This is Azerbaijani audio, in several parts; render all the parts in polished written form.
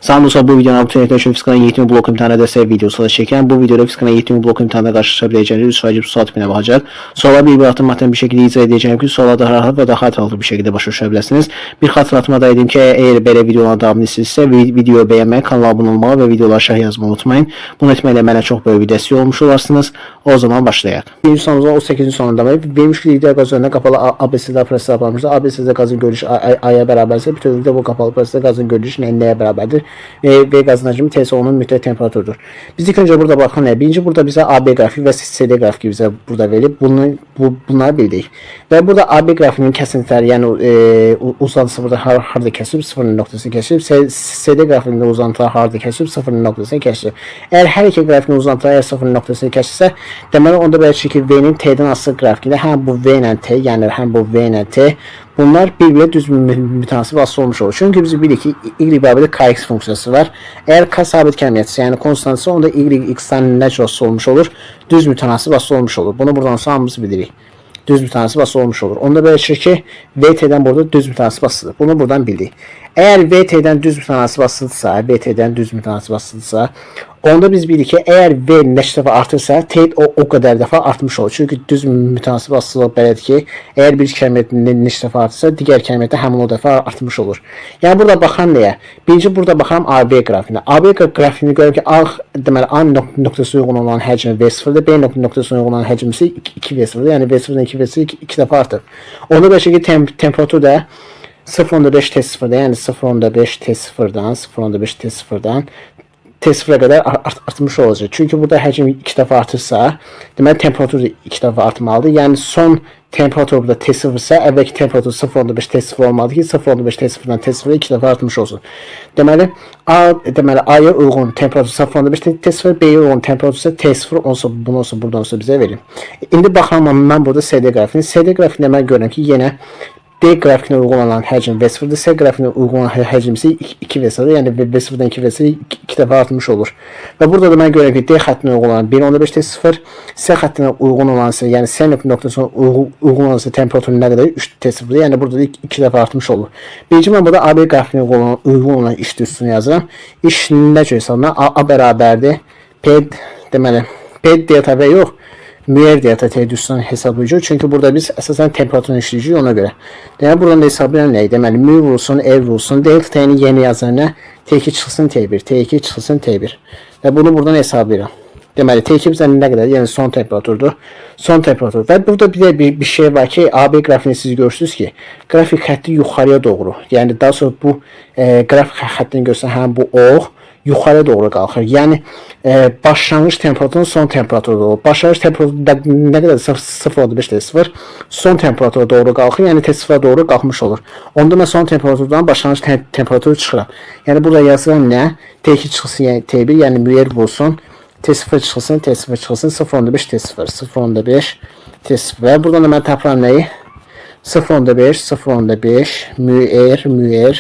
Sanırsa bu videonun altına Fiskana eğitim blok imtihanı desteği videosu da çeken bu videoda Fiskana eğitim blok imtihanına karşılaşabileceğiniz sadece bu saat bine bakacak. Sola bir atım bir şekilde izah edeceğim ki sola da rahat ve daha hatalı bir şekilde başlaşabilirsiniz. Bir hatırlatma da edeyim ki eğer böyle videolara davam etsinizsə videoyu beğenmeyi, kanala abone olmayı ve videoları aşağı yazmayı unutmayın. Bunu etməklə mənə çox böyük bir dəstək olmuş olarsınız. O zaman başlayaq. Birinci sorumuzda 18-ci sonunda vermiş ki lider qaz üzərində qapalı ABC'də proses yapılmışdır. ABC'də qazın görünüşü A'ya bərabərsə, bütövlükdə bu qapalı prosesdə qazın görünüşü nəyə bərabərdir? V qazın həcmi T-sonun mütləq temperaturudur. Biz ilk öncə burada baxın, birinci burada bizə AB qrafiki və CD qrafiki bizə burada verilib. Bunları bildik. Və burada AB qrafikinin kəsintiləri, yəni uzantısı burada harda kəsib, 0 nöqtəsini kəsib. CD qrafikində uzantılar harda kəsib, 0 nöqtəsini kəsib. Əgər hər iki qrafikin uzantıları 0 nöqtəsini kəsirsə, deməli onda belə ki, V-nin T-dən asılı qrafikində həm bu V ilə T, yəni həm bu V ilə T, bunlar bir-birə düz mütənasib asılı olmuş olur. Çünki biz bilirik ki, y bərabər kx funksiyası var. Əgər k sabit kəmiyyətsə, yəni konstantsa, onda y x-dən nə cür asılı olmuş olur? Düz mütənasib asılı olmuş olur. Bunu buradan hamımız bilirik. Düz mütənasib asılı olmuş olur. Onda belə çıxır ki, VT-dən burada düz mütənasib asılıdır. Bunu buradan bildik. Əgər VT-dən düz mütənasib asılıdırsa, VT-dən düz mütənasib asılıdırsa, onda biz bilirik ki, əgər V neçə dəfə artırsa, T o qədər dəfə artmış olur. Çünki düz mütənasib asılıq belədir ki, əgər bir kəmiyyət neçə dəfə artırsa, digər kəmiyyətdə həmin o dəfə artmış olur. Yəni burada baxan nəyə? Birinci burada baxıram AB qrafikinə. AB qrafikini görürəm ki, deməli A nöqtəsi uyğun olan həcmi V0-dır, B nöqtəsi uyğun olan həcmi isə 2V0-dır. Yəni V0-dan 2V0 2 dəfə artır. Onda belə ki, temperatur da 0.5 T0'da, yəni 0.5 T0'dan 0.5 T0'dan T0'a qədər artmış olacaq. Çünki burada həcm 2 dəfə artırsa, deməli temperatur da 2 dəfə artmalıdır. Yəni son temperatur burada T0 isə əvvəlki temperatur 0.5 T0 olmalıdır ki, 0.5 T0'dan T0'a 2 dəfə artmış olsun. Deməli A'ya uyğun temperatur 0.5 T0, B'yə uyğun temperatur isə T0 olsa, bunu olsa, buradan olsa bizə verir. İndi baxıram mən burada CD qrafikini. CD qrafikində mən görürəm ki, yenə D qrafikinə uyğun olan həcm V0-dır, C qrafikinə uyğun olan həcm isə 2V0-dır. Yəni V0-dan 2V0 2 dəfə artmış olur. Və burada da mən görürəm ki, D xəttinə uyğun olan 1.5 T0, C xəttinə uyğun olan isə, yəni C nöqtəsinə uyğun olan isə temperaturun nə qədər 3 T0-dır. Yəni burada da 2 dəfə artmış olur. Birinci mən burada AB qrafikinə uyğun olan iş düzsünü yazıram. İş nə cür hesabına? A bərabərdir. P deməli P delta V yox. Müəyyən delta T düzsünü hesablayacaq. Çünki burada biz əsasən temperaturunu işləyəcəyik ona görə. Deməli buradan da hesablayan nə? Deməli mü vurulsun, R vurulsun, delta T-ni yeni yazanına T2 çıxsın T1, T2 çıxsın T1. Və bunu buradan hesablayıram. Deməli T2 bizə nə qədər? Yəni son temperaturdur. Son temperatur. Və burada bir şey var ki, AB qrafikini siz görürsünüz ki, qrafik xətti yuxarıya doğru. Yəni daha sonra bu qrafik xəttini görsən həm bu ox yuxarıya doğru qalxır. Yəni başlanğıc temperaturun son temperaturu olur. Başlanğıc temperatur nə qədər 0.5 T0, son temperatura doğru qalxır. Yəni T0'a doğru qalxmış olur. Onda mən son temperaturdan başlanğıc temperaturu çıxıram. Yəni burada yazılan nə? T2 çıxsın, yəni T1, yəni müəyyən olsun. T0 çıxsın, T0 çıxsın, 0.5 T0, 0.5 T0. Və buradan da mən tapıram nəyi? 0.5, 0.5 müəyyən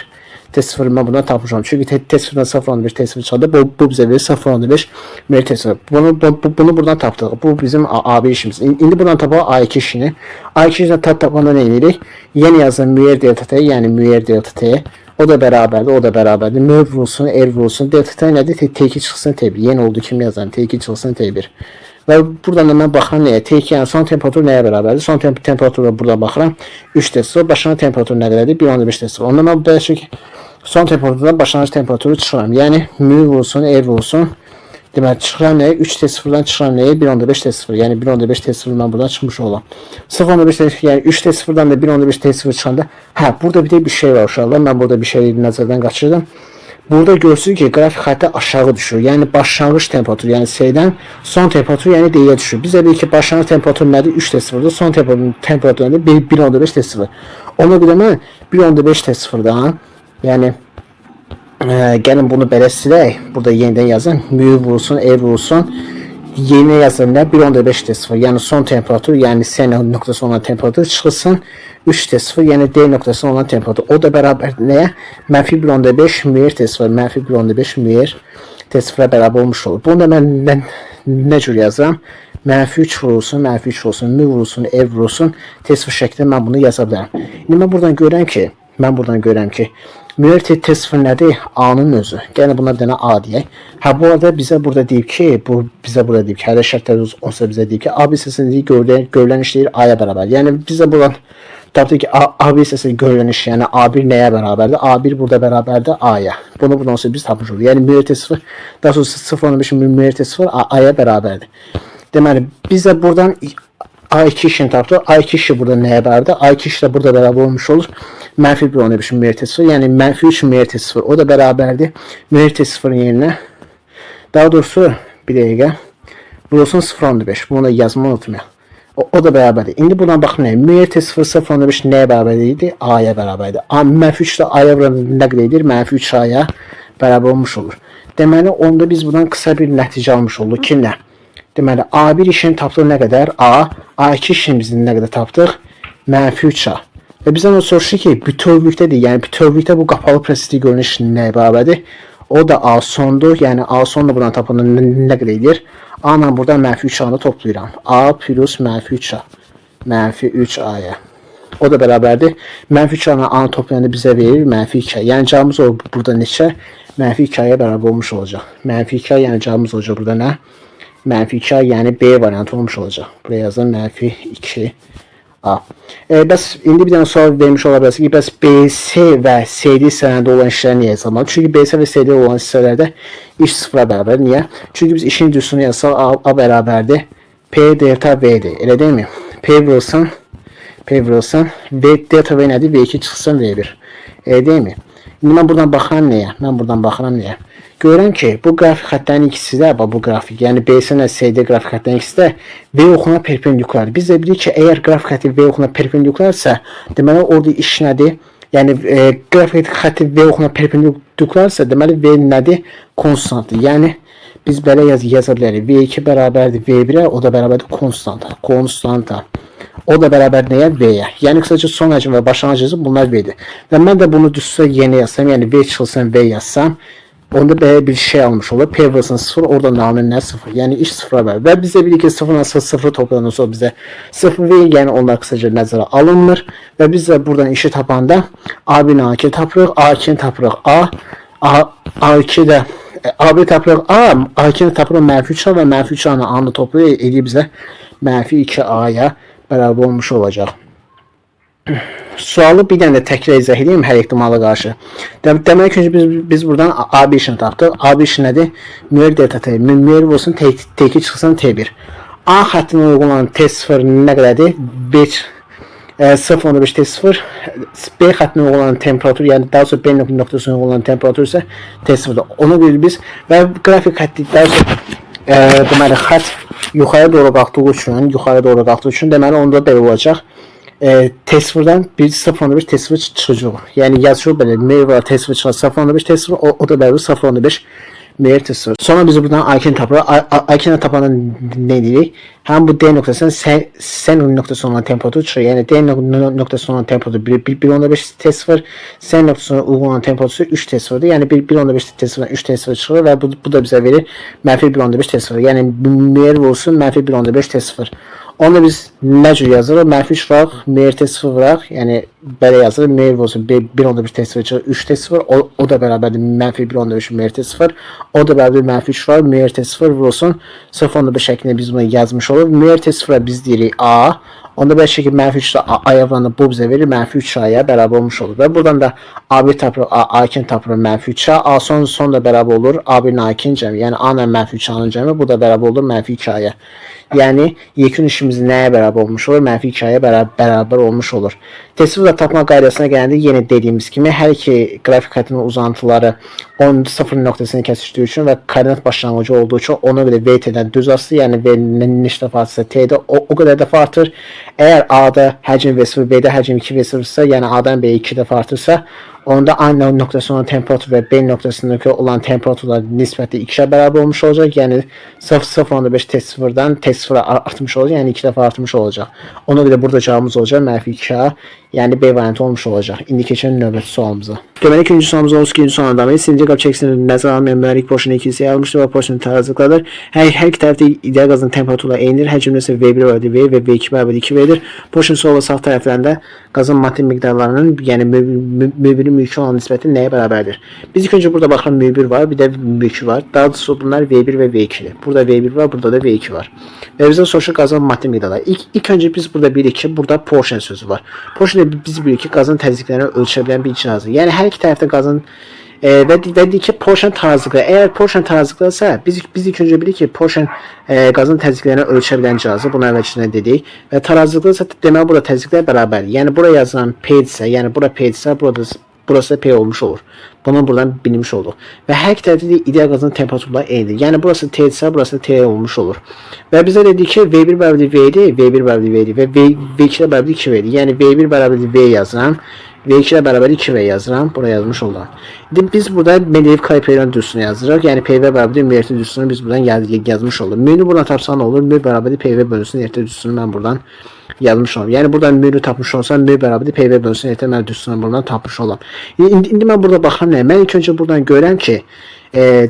T0 mən buradan tapmışam. Çünki T0'dan 0.5 T0 çıxanda bu bizə verir 0.5 müəyyən T0. Bunu buradan tapdıq. Bu bizim AB işimiz. İndi buradan tapaq A2 işini. A2 işini tapanda nə edirik? Yeni yazılan müəyyən delta T, yəni müəyyən delta T. O da bərabərdir, o da bərabərdir. Mü vurulsun, R vurulsun. Delta T nədir? T2 çıxsın T1. Yeni oldu kimi yazan T2 çıxsın T1. Və buradan da mən baxıram nəyə? T2 yəni son temperatur nəyə bərabərdir? Son temperatura burada baxıram. 3 T0. Başlanğıc temperatur nə qədərdir? 1.5 T0. Onda mən belə ki, son temperaturdan başlanğıc temperaturu çıxıram. Yəni mü vurulsun, R vurulsun. Deməli çıxıram nəyə? 3 T0-dan çıxıram nəyə? 1.5 T0. Yəni 1.5 T0 mən buradan çıxmış olam. 0.5 T0, yəni 3 T0-dan da 1.5 T0 çıxanda, burada bir də bir şey var uşaqlar. Mən burada bir şey nəzərdən qaçırdım. Burada görürsünüz ki, qrafik xətti aşağı düşür. Yəni başlanğıc temperatur, yəni C-dən son temperatur, yəni D-yə düşür. Bizə deyir ki, başlanğıc temperatur nədir? 3 T0-dır. Son temperatur nədir? 1.5 T0. Ona görə mən 1.5 T0-dan, yəni gəlin bunu belə silək. Burada yenidən yazın. Mü vurulsun, R vurulsun. Yeni yazın nə? 1.5 T0. Yəni son temperatur, yəni C nöqtəsi olan temperatur çıxılsın. 3 T0, yəni D nöqtəsi olan temperatur. O da bərabər nəyə? Mənfi 1.5 müəyyən T0, mənfi 1.5 müəyyən T0-a bərabər olmuş olur. Bunu da mən nə cür yazıram? Mənfi 3 vurulsun, mənfi 3 vurulsun, mü vurulsun, R vurulsun. T0 şəklində mən bunu yaza bilərəm. İndi mən buradan görürəm ki, Müir T0 nədir? A-nın özü. Yəni buna bir dənə A deyək. Hə bu arada bizə burada deyib ki, hər şərtlər olsa bizə deyib ki, A hissəsində görülən iş deyir A-ya bərabər. Yəni bizə buradan tapdı ki, A hissəsi görülən iş, yəni A1 nəyə bərabərdir? A1 burada bərabərdir A-ya. Bunu buradan sonra biz tapmış oluruq. Yəni Müir T0, daha sonra 0.5 Müir T0 A-ya bərabərdir. Deməli, bizə buradan A2 işini tapdıq. A2 işi burada nəyə bərabərdir? A2 işi də burada bərabər olmuş olur. Mənfi 1.5 Müir T0, yəni mənfi 3 Müir T0. O da bərabərdir. Müir T0'ın yerinə. Daha doğrusu, bir dəqiqə. Bu olsun 0.5. Bunu da yazmayı unutmayaq. O da bərabərdir. İndi buradan baxın nəyə? Müir T0 0.5 nəyə bərabərdir? A-ya bərabərdir. Mənfi 3 də A-ya nə qədər edir? Mənfi 3 A-ya bərabər olmuş olur. Deməli, onda biz buradan qısa bir nəticə almış olduq ki, nə? Deməli, A1 işini tapdıq nə qədər? A. A2 işimizi nə qədər tapdıq? Mənfi 3A. Və bizdən o soruşur ki, bütövlükdədir. Yəni, bütövlükdə bu qapalı prosesli görünüş nəyə bərabərdir? O da A sondur. Yəni, A son da buradan tapanda nə qədər edir? A ilə buradan mənfi 3A-nı toplayıram. A plus mənfi 3A. Mənfi 3A-ya. O da bərabərdir. Mənfi 3A-nı A-nı toplayanda bizə verir mənfi 2A. Yəni, cavabımız o burada neçə? Mənfi 2A-ya bərabər olmuş olacaq. Mənfi 2A, yəni cavabımız olacaq burada nə? Mənfi 2A, yəni B variantı olmuş olacaq. Buraya yazın mənfi 2A. Bəs indi bir dənə sual vermiş ola bilərsiniz ki, bəs BS və CD hissələrində olan işləri niyə yazılmalı? Çünki BS və CD olan hissələrdə iş sıfıra bərabər. Niyə? Çünki biz işin düzsünü yazsaq A bərabərdir P delta V'dir. Elə deyilmi? P vurulsun V delta V nədir? V2 çıxsın V1. Elə deyilmi? İndi mən buradan baxıram nəyə? Görürəm ki, bu qrafik xətlərin ikisi də, bu qrafik, yəni BS ilə CD qrafik xətlərin ikisi də V oxuna perpendikulardır. Biz də bilirik ki, əgər qrafik xətti V oxuna perpendikularsa, deməli orada iş nədir? Yəni qrafik xətti V oxuna perpendikularsa, deməli V nədir? Konstantdır. Yəni biz belə yaza bilərik. V2 bərabərdir V1-ə, o da bərabərdir konstanta. O da bərabər nəyə? V-yə. Yəni qısaca son həcm və başlanğıc həcm bunlar V-dir. Və mən də bunu düzsə yeni yazsam, yəni V çıxılsın V yazsam, onda belə bir şey almış olur. P vurulsun 0, oradan alınır nə 0. Yəni iş 0'a bərabər. Və bizə bilir ki 0 ilə 0 toplayandan sonra bizə 0 V, yəni onlar qısaca nəzərə alınmır. Və biz də buradan işi tapanda A1-ni A2 tapırıq, A2-ni tapırıq A2-də A1 tapırıq A, A2-ni tapırıq mənfi 3A və mənfi 3A-nı A-nı toplayır, edir bizə mənfi 2A-ya bərabər olmuş olacaq. Sualı bir dənə də təkrar izah edeyim hər ehtimala qarşı. Demək ki, biz buradan A1 işini tapdıq. A1 işi nədir? Müir delta T. Müir olsun T2 çıxsın T1. A xəttinin uygulanan T0 nə qədərdir? 0.5 T0. B xəttinin uygulanan temperatur, yəni daha sonra B nöqtəsinin uygulanan temperatur isə T0'da. Onu bilir biz və qrafik xətti daha sonra deməli xətt yuxarı doğru qalxdığı üçün deməli onda belə olacaq. T0'dan 0.5 T0 çıxacaq. Yəni yazılır belə Müir var T0 çıxar 0.5 T0 o da bərabər 0.5 Müir T0. Sonra biz buradan A2-ni tapırıq. A2-ni tapanda nə edirik? Həm bu D nöqtəsindən S nöqtəsi olan temperatur çıxır. Yəni D nöqtəsi olan temperatur 1.5 T0, S nöqtəsi olan temperatur 3 T0'dır. Yəni 1.5 T0'dan 3 T0 çıxır və bu da bizə verir mənfi 1.5 T0. Yəni Müir olsun mənfi 1.5 T0. Onda biz nə cür yazırıq? Mənfi 3 vuraq, Müir T0 vuraq. Yəni belə yazırıq. Müir olsun 1.5 T0 çıxır 3 T0. O da bərabərdir mənfi 1.5 Müir T0. O da bərabərdir mənfi 3 var. Müir T0 vurulsun 0.5 şəklində biz bunu yazmış olur. Müir T0'a biz deyirik A. Onda belə şəkil mənfi 3 A-ya vuranda bu bizə verir. Mənfi 3 A-ya bərabər olmuş olur. Və buradan da A1 tapırıq, A2 tapırıq mənfi 3 A. A son da bərabər olur. A1-in A2-nin cəmi. Yəni A ilə mənfi 3 A-nın cəmi. Bu da bərabər olur mənfi 2 A-ya. Yəni yekun işimiz nəyə bərabər olmuş olur? Mənfi 2A-ya bərabər olmuş olur. T0 tapma qaydasına gələndə yenə dediyimiz kimi hər iki qrafik xəttinin uzantıları 0 nöqtəsini kəsişdiyi üçün və koordinat başlanğıcı olduğu üçün ona görə VT-dən düz asılı, yəni V neçə dəfə artırsa T-də o qədər dəfə artır. Əgər A-da həcm V0, B-də həcm 2V0-sa, yəni A-dan B-yə 2 dəfə artırsa, onda A nöqtəsində olan temperatur və B nöqtəsindəki olan temperaturlar nisbətdə 2-ə bərabər olmuş olacaq. Yəni 0.5 T0-dan T0-a artmış olacaq, yəni 2 dəfə artmış olacaq. Ona görə burada cavabımız olacaq mənfi 2A, Yəni B variantı olmuş olacaq. İndi keçən növbəti sualımıza. Deməli ikinci sualımız olsun, ikinci sualdan davam. Silindir qab çəkisinin nəzərə alınmayan mühərrik porşunu 2-yə ayrılmışdır və porşunun tarazlıqdadır. Hər iki tərəfdə ideal qazın temperaturu eynidir. Həcmdə isə V1 bərabər V və V2 bərabər 2V'dir. Porşunun sol və sağ tərəflərində qazın maddi miqdarlarının, yəni M1-in mülki olan nisbəti nəyə bərabərdir? Biz ilk öncə burada baxıram M1 var, bir də mülki var. Daha doğrusu bunlar V1 və V2-dir. Burada V1 var, burada da V2 var. Və bizə soruşur qazın maddi miqdarları. İlk öncə biz burada bilirik ki, burada portion sözü var. Portion biz bilirik ki, qazın təzyiqlərini ölçə bilən bir cihazdır. Yəni hər iki tərəfdə qazın və deyək ki, portion tarazlıqları. Əgər portion tarazlıqlarsa, biz ilk öncə bilirik ki, portion qazın təzyiqlərini ölçə bilən cihazı, bunu əvvəlcədən dedik. Və tarazlıqlarsa deməli burada təzyiqlər bərabərdir. Yəni bura yazılan P-dirsə, yəni bura P-dirsə, burası da P olmuş olur. Bunu buradan bilmiş olduq. Və hər iki tərəfdə də ideal qazın temperaturları eynidir. Yəni burası T-dirsə, burası da T olmuş olur. Və bizə dedik ki, V1 bərabər V-dir, V1 bərabər V-dir və V2 bərabər 2V'dir. Yəni V1 bərabər V yazıram. V2 bərabər 2V yazıram. Buraya yazmış oldum. İndi biz burada Mendeleyev kriterion düsturunu yazırıq. Yəni PV bərabər M düsturunu biz buradan yazmış olduk. Münü buradan tapsan olur. M bərabər PV bölünsün M düsturunu mən buradan yazmış olam. Yəni buradan münü tapmış olsam M bərabər PV bölünsün M mən düsturunu buradan tapmış olam. İndi mən burada baxıram nə? Mən ilk öncə buradan görəm ki,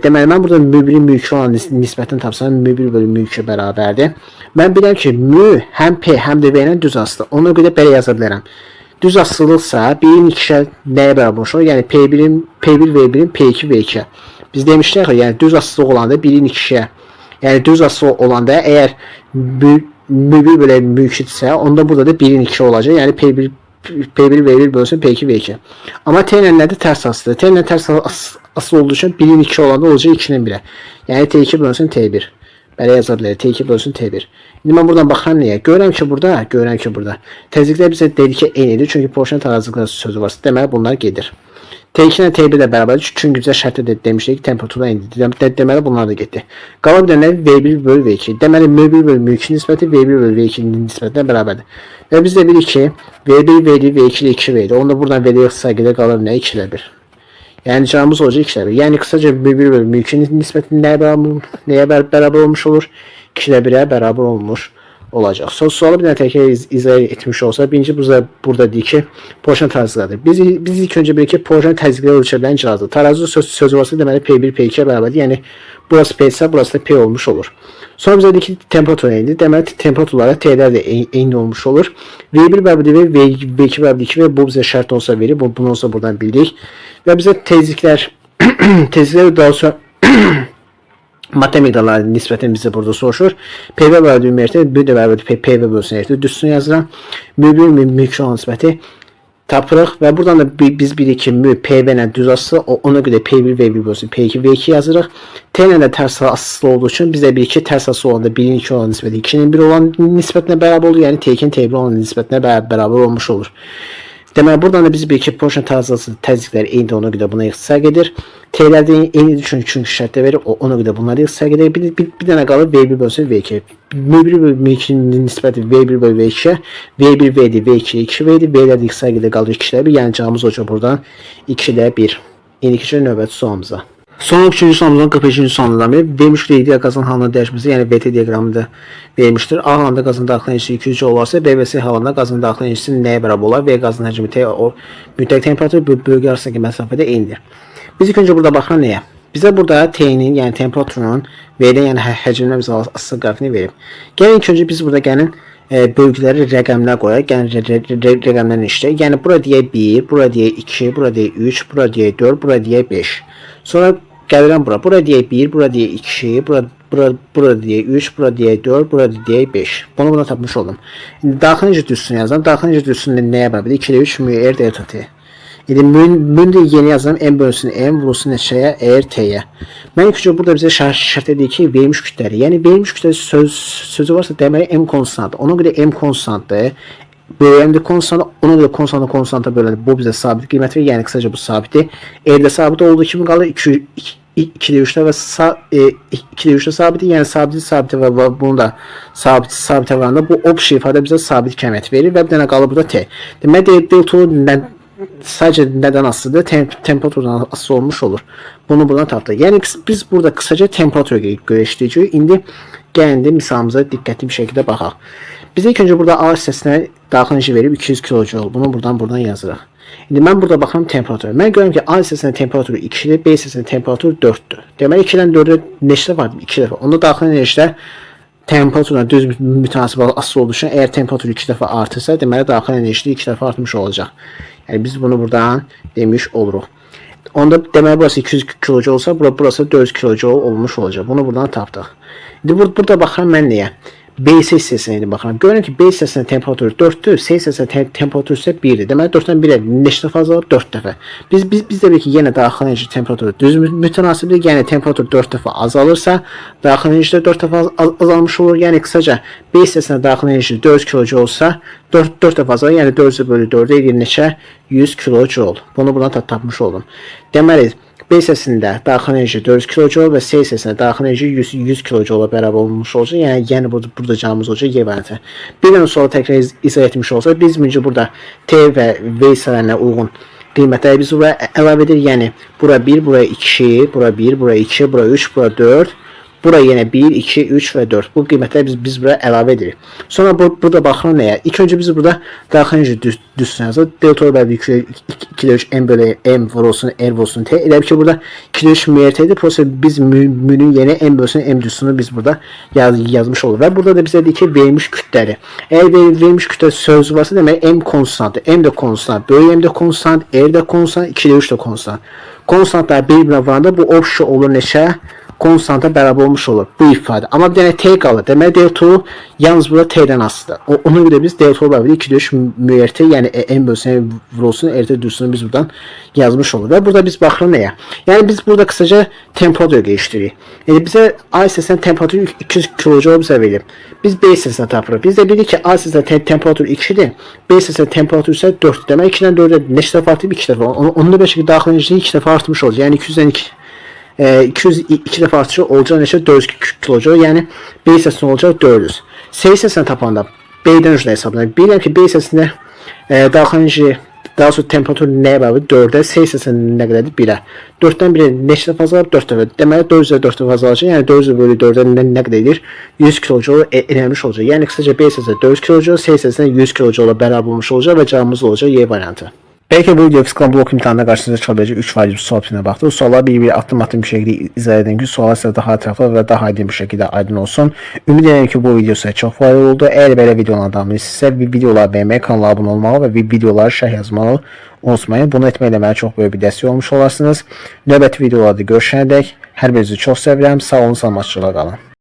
deməli mən burada M1-in mülki olan nisbətini tapsam M1 bölü mülki bərabərdir. Mən bilirəm ki, M həm P həm də V ilə düz asılıdır. Ona görə belə yaza bilərəm. Düz asılıqsa 1-in 2-şə nəyə bərabər olur? Yəni P1 V1-in P2 V2. Biz demişdik ki, yəni düz asılıq olanda 1-in 2-şə, yəni düz asılıq olanda əgər M1 bölə mülkidirsə, onda burada da 1-in 2 olacaq. Yəni P1 V1 bölsün P2 V2. Amma T ilə nədir? Tərs asılıdır. T ilə tərs asılı olduğu üçün 1-in 2 olanda olacaq 2-nin 1-ə. Yəni T2 bölsün T1. Belə yaza bilərik. T2 bölsün T1. İndi mən buradan baxıram nəyə? Görürəm ki, burada təzyiqlər bizə dedik ki, eynidir. Çünki porsiyon tarazlıqları sözü varsa, deməli bunlar gedir. T2 ilə T1 də bərabərdir. Çünki bizə şərtdə demişdik ki, temperatura eynidir. Deməli bunlar da getdi. Qala bir dənə V1 bölü V2. Deməli M1 bölü M2 nisbəti V1 bölü V2-nin nisbətinə bərabərdir. Və biz də bilirik ki, V1 V2 ilə 2V'dir. Onda buradan V1 sayıqda qalır nə? 2 ilə 1. Yəni cavabımız olacaq 2 ilə 1. Yəni qısaca M1 bölü M2-nin nisbəti nəyə bərabər olmuş olur? 2 ilə 1-ə bərabər olmuş olacaq. Sualı bir dənə təkrar izah etmiş olsa, birinci burada deyik ki, porsiyon tarazlıqlardır. Biz ilk öncə bilirik ki, porsiyon təzyiqləri ölçə bilən cihazdır. Tarazı sözü varsa deməli P1 P2-yə bərabərdir. Yəni burası P isə, burası da P olmuş olur. Sonra bizə deyik ki, temperatur eynidir. Deməli temperaturlara T'lər də eyni olmuş olur. V1 bərabərdir və V2 bərabərdir 2 və bu bizə şərt olsa verir. Bunu olsa buradan bildik. Və bizə təzyiqlər daha sonra maddə miqdarları nisbətən bizə burada soruşur. PV bərabər ümumiyyətlə, bir də bərabər PV bölsün ümumiyyətlə düzsün yazıram. M1 mülki olan nisbəti tapırıq və buradan da biz bilirik ki, PV ilə düz asılı, ona görə P1 V1 bölsün P2 V2 yazırıq. T ilə də tərs asılı olduğu üçün biz də bilirik ki, tərs asılı olanda 1-in 2 olan nisbəti 2-nin 1 olan nisbətinə bərabər olur. Yəni T2-nin T1 olan nisbətinə bərabər olmuş olur. Deməli, buradan da biz bilirik ki, porsiyon tarazlıqları təzyiqləri eynidir, ona görə buna ixtisar edir. T'lər də eynidir, çünki şərtdə verir, ona görə bunları ixtisar edir. Bir dənə qalır V1 bölsün V2. M1 bölü M2-nin nisbəti V1 bölü V2-yə, V1 V'dir, V2 2V'dir, V'lər də ixtisar edir, qalır 2 ilə 1. Yəni cavabımız olacaq buradan 2 ilə 1. İndi keçək növbəti sualımıza. Son 3-cü sualımızdan 45-ci sualından biri vermiş ideal qazın halının dəyişməsi, yəni VT diaqramında vermişdir. A halında qazın daxil enerjisi 200 joule olarsa, B və C halında qazın daxil enerjisi nəyə bərabər olar? V qazın həcmi T o mütləq temperatur bölgə arasındakı məsafədə eynidir. Biz ilk öncə burada baxaq nəyə? Bizə burada T'nin, yəni temperaturun V-dən, yəni həcmindən bizə asılı qrafikini verib. Gəlin ilk öncə biz burada bölgələri rəqəmlər qoyaq, yəni rəqəmlərlə işləyək. Yəni bura deyək 1, bura deyək 2, bura deyək 3, bura deyək 4, bura deyək 5. Sonra gəlirəm bura. Bura deyək 1, bura deyək 2, bura deyək 3, bura deyək 4, bura deyək 5. Bunu buna tapmış oldum. İndi daxil enerji düzsünü yazıram. Daxil enerji düzsünü nəyə bərabərdir? 2 ilə 3 müər delta T. İndi bunu da yeni yazıram. M bölünsün M, vurulsun neçəyə? R T'yə. Mən ilk öncə burada bizə şərt edir ki, verilmiş kütləli. Yəni verilmiş kütləli sözü varsa deməli M konstantdır. Ona görə M konstantdır. Bölündə konstant, ona görə konstanta bölündə bu bizə sabit qiymət verir. Yəni qısaca bu sabitdir. R'də sabit olduğu kimi qalır 2'də 3'də və 2'də 3'də sabitdir. Yəni sabiti və bunu da sabitə varanda bu opsi ifadə bizə sabit qiymət verir və bir dənə qalır burada T. Deməli delta sadəcə nədən asılıdır? Temperaturdan asılı olmuş olur. Bunu buradan tapdıq. Yəni biz burada qısaca temperatura görə işləyəcəyik. İndi gəlində misalımıza diqqətli bir şəkildə baxaq. Biz ilk önce burada A hissəsinə daxil enerji verib 200 kilojoule. Bunu buradan yazırıq. İndi mən burada baxıram temperatura. Mən görürəm ki, A hissəsinin temperaturu 2-dir, B hissəsinin temperaturu 4-dür. Deməli 2-dən 4-ə neçə var? 2 dəfə. Onda daxil enerjilər temperaturla düz mütənasib asılı olduğu üçün əgər temperatur 2 dəfə artırsa, deməli daxil enerji 2 dəfə artmış olacaq. Yəni biz bunu buradan demiş oluruq. Onda deməli burası 200 kilojoule olsa, burası 400 kilojoule olmuş olacaq. Bunu buradan tapdıq. İndi burada baxıram mən nəyə? B hissəsinə baxıram. Görürəm ki, B hissəsinin temperaturu 4-dür, C hissəsinin temperaturu isə 1-dir. Deməli 4-dən 1-ə neçə dəfə azalır? 4 dəfə. Biz də bilərik ki, yenə daxil enerji temperaturu düz mütənasibdir. Yəni temperatur 4 dəfə azalırsa, daxil enerji də 4 dəfə azalmış olur. Yəni qısaca B hissəsinə daxil enerji 400 kilojoule olsa, 4 dəfə azalır. Yəni 4 bölü 4-ə edir neçə? 100 kilojoule. Bunu buradan tapmış oldum. Deməli B hissəsində daxil enerji 400 kilojoule və C hissəsində daxil enerji 100 kilojoule bərabər olmuş olacaq. Yəni burada cavabımız olacaq Y variantı. Bir dənə sualı təkrar izah etmiş olsaq, biz birinci burada T və V hissələrinə uyğun qiymətləri biz buraya əlavə edirik. Yəni bura 1, bura 2, bura 1, bura 2, bura 3, bura 4. Bura yenə 1, 2, 3 və 4. Bu qiymətləri biz buraya əlavə edirik. Sonra burada baxırıq nəyə? İlk öncə biz burada daxil enerji düzsün yazır. Delta bölü 2 M bölü M vurulsun, R vurulsun T. Elə ki burada 2 müəyyətədir. Prosta biz münün yeni M bölüsün M düzsünü biz burada yazmış olur. Və burada da bizə deyir ki, verilmiş kütlədir. Əgər verilmiş kütlə sözü varsa, demək M konstantdır. M də konstant, böyük M də konstant, R də konstant, 2 3 də konstant. Konstantlar bir-birinə vuranda bu opsiya olur neçə? Konstanta bərabər olmuş olur bu ifadə. Amma bir dənə T qalır. Deməli delta yalnız burada T-dən asılıdır. Ona görə biz delta bərabər 2-3 müəyyəti, yəni M bölüsünə vurulsun, R-də düzsünü biz buradan yazmış olur. Və burada biz baxırıq nəyə? Yəni biz burada qısaca temperaturu dəyişdiririk. Yəni bizə A hissəsinin temperaturu 200 kilojoule bizə verir. Biz B hissəsini tapırıq. Biz də bilirik ki, A hissəsinin temperaturu 2-dir, B hissəsinin temperaturu isə 4-dür. Demək 2-dən 4-ə neçə dəfə artıb? 2 dəfə. Onda belə ki, daxil enerji 2 dəfə artmış olur. Yəni 200-dən 202 dəfə artışı olacaq neçə? 400 kilojoule. Yəni B hissəsində olacaq 400. C hissəsini tapanda B-dən üzrə hesablayaq. Bilirəm ki, B hissəsində daxil enerji, daha sonra temperatur nəyə bərabər? 4-ə, C hissəsində nə qədərdir? 1-ə. 4-dən 1-ə neçə dəfə azalır? 4 dəfə. Deməli 400-ə 4 dəfə azalacaq. Yəni 400 bölü 4-ə nə qədər edir? 100 kilojoule eləmiş olacaq. Yəni qısaca B hissəsində 400 kilojoule, C hissəsində 100 kilojoule bərabər olmuş olacaq və cavabımız olacaq Y variantı. Belki bu video fiziksel blok imtihanında karşınıza çıkabilecek 3 vacib sual tipine baktık. Suallar bir adım bir şekilde izah edin ki suallar size daha etraflı ve daha aydın bir şekilde aydın olsun. Ümid ederim ki bu video size çok faydalı oldu. Eğer böyle videolardan birisi videoları beğenmeyi, kanala abone olmalı ve videoları şerh yazmalı unutmayın. Bunu etmeyle bana çok böyle bir destek olmuş olarsınız. Növbəti videolarda görüşene dek her birinizi çok sevirəm. Sağ olun, salamatçılıqla qalın.